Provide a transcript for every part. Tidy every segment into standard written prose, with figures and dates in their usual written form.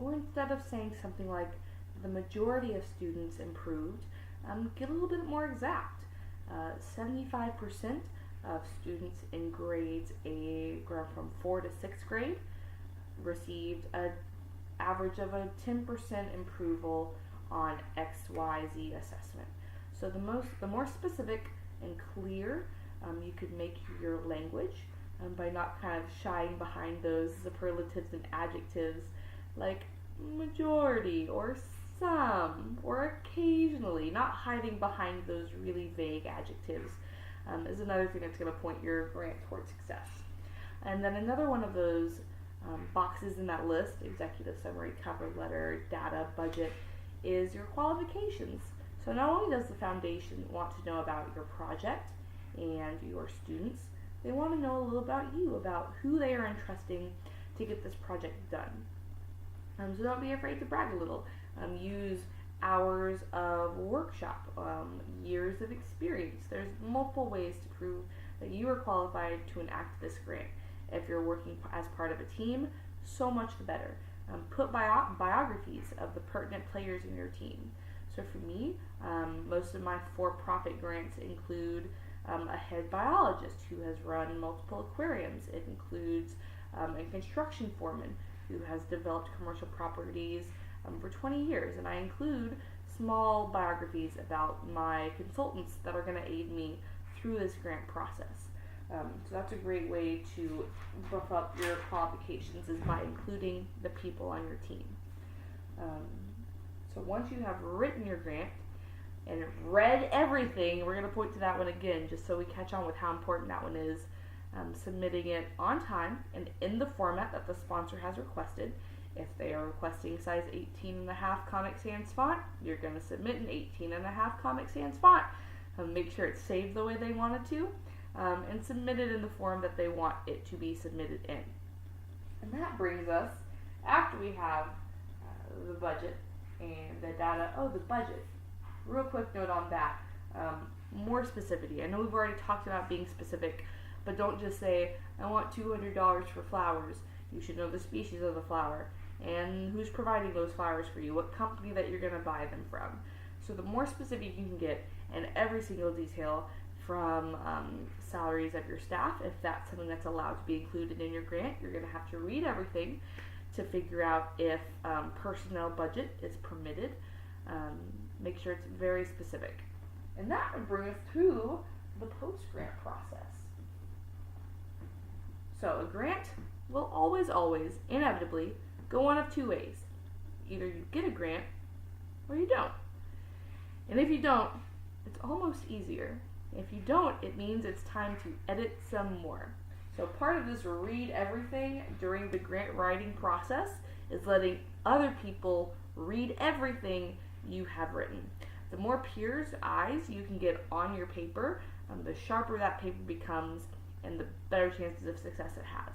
Or instead of saying something like the majority of students improved, get a little bit more exact. 75% of students in grades from 4 to 6th grade received an average of a 10% improval on XYZ assessment. So the more specific and clear you could make your language by not kind of shying behind those superlatives and adjectives like majority or some or occasionally, not hiding behind those really vague adjectives is another thing that's going to point your grant towards success. And then another one of those boxes in that list, executive summary, cover letter, data, budget, is your qualifications. So not only does the foundation want to know about your project and your students, they want to know a little about you, about who they are entrusting to get this project done. So don't be afraid to brag a little. Use hours of workshop, years of experience. There's multiple ways to prove that you are qualified to enact this grant. If you're working as part of a team, so much the better. Put biographies of the pertinent players in your team. So for me, most of my for-profit grants include a head biologist who has run multiple aquariums. It includes a construction foreman who has developed commercial properties for 20 years. And I include small biographies about my consultants that are going to aid me through this grant process. So that's a great way to buff up your qualifications, is by including the people on your team. So once you have written your grant and read everything, we're going to point to that one again just so we catch on with how important that one is. Submitting it on time and in the format that the sponsor has requested. If they are requesting size 18.5 Comic Sans font, you're going to submit an 18.5 Comic Sans font. Make sure it's saved the way they want it to, and submit it in the form that they want it to be submitted in. And that brings us, after we have the budget and the data, the budget. Real quick note on that, more specificity. I know we've already talked about being specific, but don't just say, I want $200 for flowers. You should know the species of the flower and who's providing those flowers for you, what company that you're going to buy them from. So the more specific you can get, and every single detail from salaries of your staff, if that's something that's allowed to be included in your grant, you're going to have to read everything to figure out if personnel budget is permitted. Make sure it's very specific. And that would bring us to the post-grant process. So a grant will always, inevitably, go one of two ways. Either you get a grant, or you don't. And if you don't, it's almost easier. If you don't, it means it's time to edit some more. So part of this read everything during the grant writing process is letting other people read everything you have written. The more peers' eyes you can get on your paper, the sharper that paper becomes and the better chances of success it has.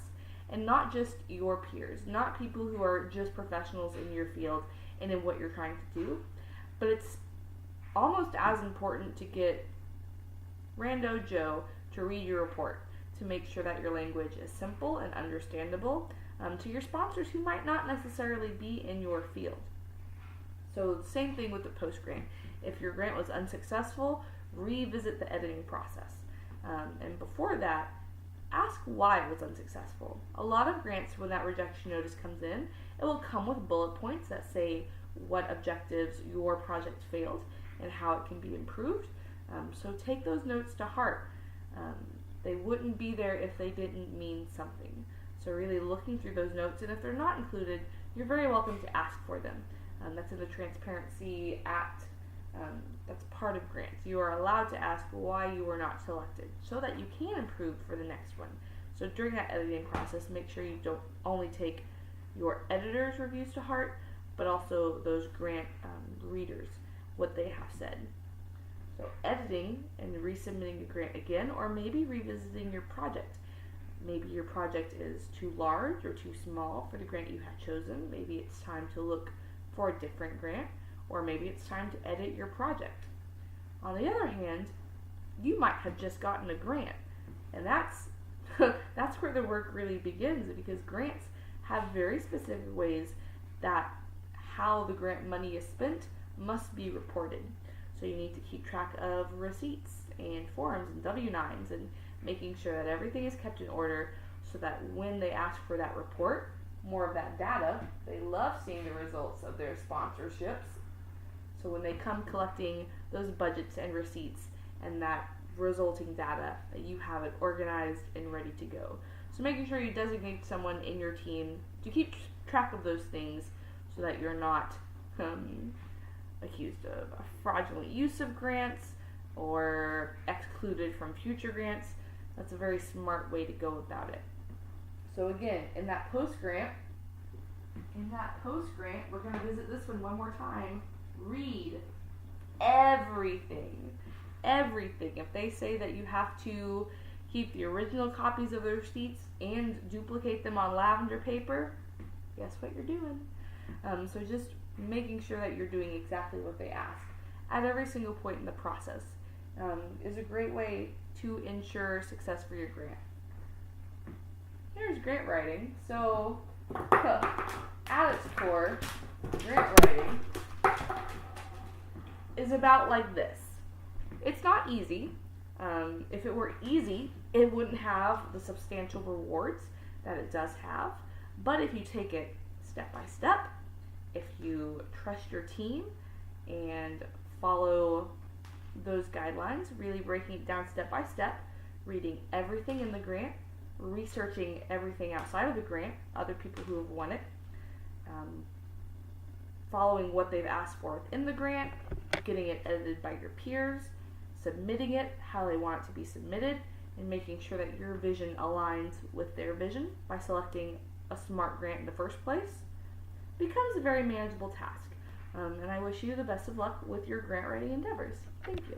And not just your peers, not people who are just professionals in your field and in what you're trying to do, but it's almost as important to get Rando Joe to read your report, to make sure that your language is simple and understandable to your sponsors who might not necessarily be in your field. So the same thing with the post-grant. If your grant was unsuccessful, revisit the editing process. And before that, ask why it was unsuccessful. A lot of grants, when that rejection notice comes in, it will come with bullet points that say what objectives your project failed and how it can be improved. So take those notes to heart. They wouldn't be there if they didn't mean something. So really looking through those notes, and if they're not included, you're very welcome to ask for them. That's in the Transparency Act. That's part of grants. You are allowed to ask why you were not selected so that you can improve for the next one. So during that editing process, make sure you don't only take your editor's reviews to heart, but also those grant readers, what they have said. So editing and resubmitting the grant again, or maybe revisiting your project. Maybe your project is too large or too small for the grant you have chosen. Maybe it's time to look for a different grant, or maybe it's time to edit your project. On the other hand, you might have just gotten a grant, and that's where the work really begins, because grants have very specific ways that how the grant money is spent must be reported. So you need to keep track of receipts and forms and W-9s and making sure that everything is kept in order so that when they ask for that report, more of that data, they love seeing the results of their sponsorships. So when they come collecting those budgets and receipts and that resulting data, that you have it organized and ready to go. So making sure you designate someone in your team to keep track of those things so that you're not accused of a fraudulent use of grants or excluded from future grants. That's a very smart way to go about it. So again, in that post-grant, we're going to visit this one more time. Read everything. If they say that you have to keep the original copies of the receipts and duplicate them on lavender paper, guess what you're doing? So just making sure that you're doing exactly what they ask at every single point in the process is a great way to ensure success for your grant. Here's grant writing. So at its core, grant writing is about like this. It's not easy. If it were easy, it wouldn't have the substantial rewards that it does have. But if you take it step by step, if you trust your team and follow those guidelines, really breaking it down step by step, reading everything in the grant, researching everything outside of the grant, other people who have won it, following what they've asked for within the grant, getting it edited by your peers, submitting it how they want it to be submitted, and making sure that your vision aligns with their vision by selecting a smart grant in the first place becomes a very manageable task. And I wish you the best of luck with your grant writing endeavors. Thank you.